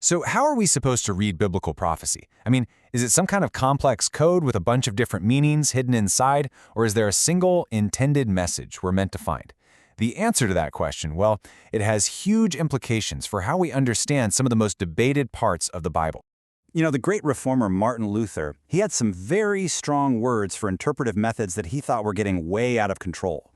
So how are we supposed to read biblical prophecy? I mean, is it some kind of complex code with a bunch of different meanings hidden inside, or is there a single intended message we're meant to find? The answer to that question, well, it has huge implications for how we understand some of the most debated parts of the Bible. You know, the great reformer Martin Luther, he had some very strong words for interpretive methods that he thought were getting way out of control.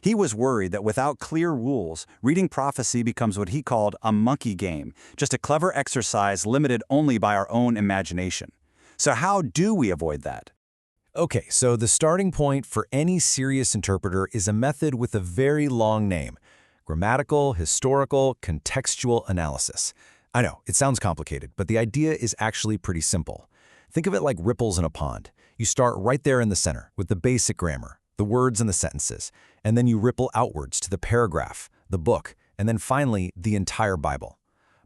He was worried that without clear rules, reading prophecy becomes what he called a monkey game, just a clever exercise limited only by our own imagination. So how do we avoid that? Okay, so the starting point for any serious interpreter is a method with a very long name: grammatical, historical, contextual analysis. I know, it sounds complicated, but the idea is actually pretty simple. Think of it like ripples in a pond. You start right there in the center with the basic grammar, the words and the sentences, and then you ripple outwards to the paragraph, the book, and then finally the entire Bible.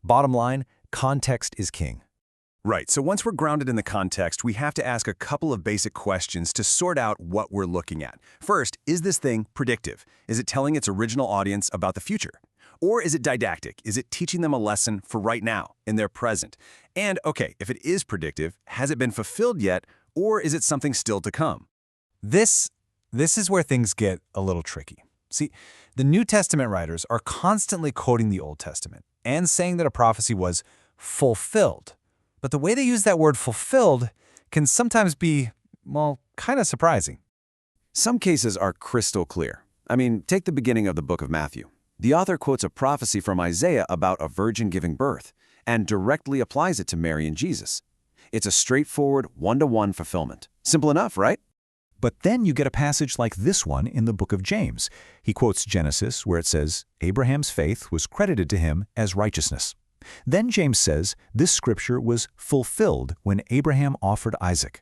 Bottom line, context is king. Right, so once we're grounded in the context, we have to ask a couple of basic questions to sort out what we're looking at. First, is this thing predictive? Is it telling its original audience about the future? Or is it didactic? Is it teaching them a lesson for right now, in their present? And okay, if it is predictive, has it been fulfilled yet, or is it something still to come? This is where things get a little tricky. See, the New Testament writers are constantly quoting the Old Testament and saying that a prophecy was fulfilled. But the way they use that word fulfilled can sometimes be, well, kind of surprising. Some cases are crystal clear. I mean, take the beginning of the book of Matthew. The author quotes a prophecy from Isaiah about a virgin giving birth and directly applies it to Mary and Jesus. It's a straightforward one-to-one fulfillment. Simple enough, right? But then you get a passage like this one in the book of James. He quotes Genesis, where it says, "Abraham's faith was credited to him as righteousness." Then James says this scripture was fulfilled when Abraham offered Isaac.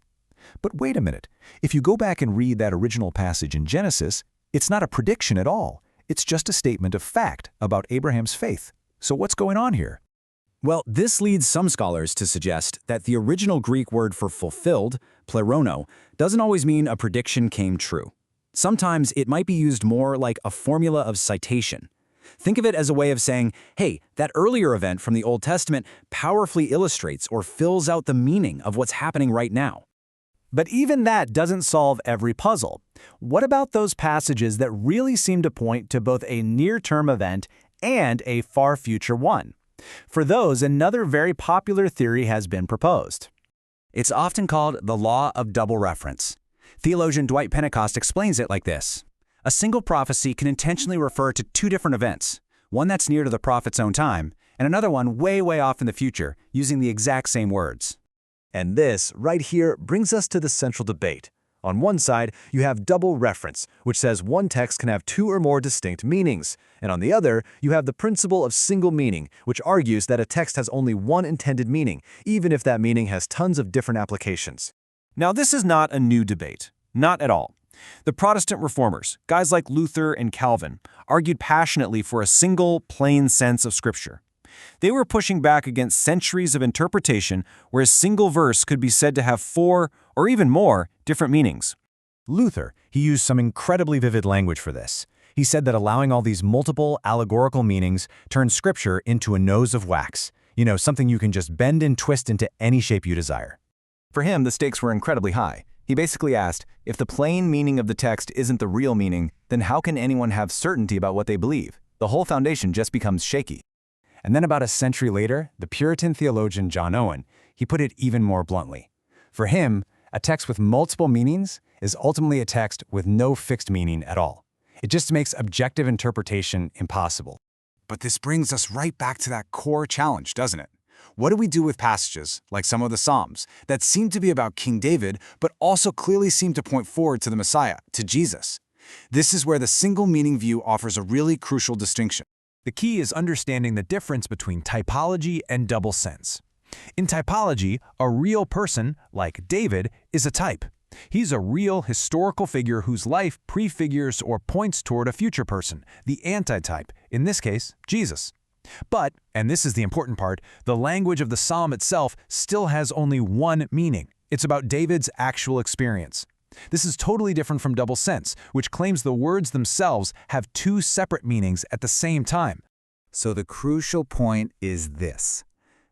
But wait a minute. If you go back and read that original passage in Genesis, it's not a prediction at all. It's just a statement of fact about Abraham's faith. So what's going on here? Well, this leads some scholars to suggest that the original Greek word for fulfilled, plerono, doesn't always mean a prediction came true. Sometimes it might be used more like a formula of citation. Think of it as a way of saying, hey, that earlier event from the Old Testament powerfully illustrates or fills out the meaning of what's happening right now. But even that doesn't solve every puzzle. What about those passages that really seem to point to both a near-term event and a far future one? For those, another very popular theory has been proposed. It's often called the law of double reference. Theologian Dwight Pentecost explains it like this. A single prophecy can intentionally refer to two different events, one that's near to the prophet's own time, and another one way, way off in the future, using the exact same words. And this, right here, brings us to the central debate. On one side, you have double reference, which says one text can have two or more distinct meanings. And on the other, you have the principle of single meaning, which argues that a text has only one intended meaning, even if that meaning has tons of different applications. Now, this is not a new debate. Not at all. The Protestant reformers, guys like Luther and Calvin, argued passionately for a single, plain sense of Scripture. They were pushing back against centuries of interpretation where a single verse could be said to have 4 or even more different meanings. Luther, he used some incredibly vivid language for this. He said that allowing all these multiple allegorical meanings turned Scripture into a nose of wax. You know, something you can just bend and twist into any shape you desire. For him, the stakes were incredibly high. He basically asked, if the plain meaning of the text isn't the real meaning, then how can anyone have certainty about what they believe? The whole foundation just becomes shaky. And then about a century later, the Puritan theologian John Owen, he put it even more bluntly. For him, a text with multiple meanings is ultimately a text with no fixed meaning at all. It just makes objective interpretation impossible. But this brings us right back to that core challenge, doesn't it? What do we do with passages, like some of the Psalms, that seem to be about King David, but also clearly seem to point forward to the Messiah, to Jesus? This is where the single meaning view offers a really crucial distinction. The key is understanding the difference between typology and double sense. In typology, a real person, like David, is a type. He's a real historical figure whose life prefigures or points toward a future person, the antitype, in this case, Jesus. But, and this is the important part, the language of the psalm itself still has only one meaning. It's about David's actual experience. This is totally different from double sense, which claims the words themselves have two separate meanings at the same time. So the crucial point is this.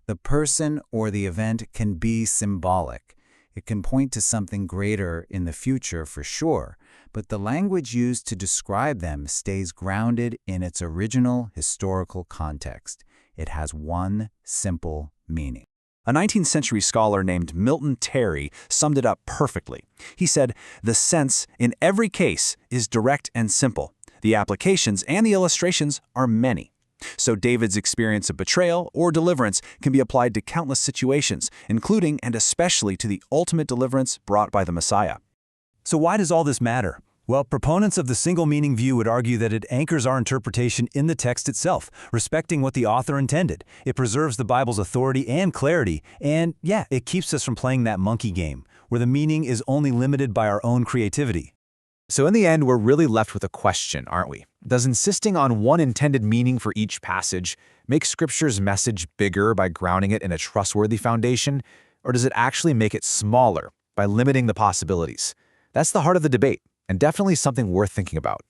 The person or the event can be symbolic. It can point to something greater in the future for sure, but the language used to describe them stays grounded in its original historical context. It has one simple meaning. A 19th century scholar named Milton Terry summed it up perfectly. He said, "The sense, in every case, is direct and simple. The applications and the illustrations are many." So David's experience of betrayal or deliverance can be applied to countless situations, including and especially to the ultimate deliverance brought by the Messiah. So why does all this matter? Well, proponents of the single meaning view would argue that it anchors our interpretation in the text itself, respecting what the author intended. It preserves the Bible's authority and clarity, and yeah, it keeps us from playing that monkey game, where the meaning is only limited by our own creativity. So in the end, we're really left with a question, aren't we? Does insisting on one intended meaning for each passage make Scripture's message bigger by grounding it in a trustworthy foundation, or does it actually make it smaller by limiting the possibilities? That's the heart of the debate, and definitely something worth thinking about.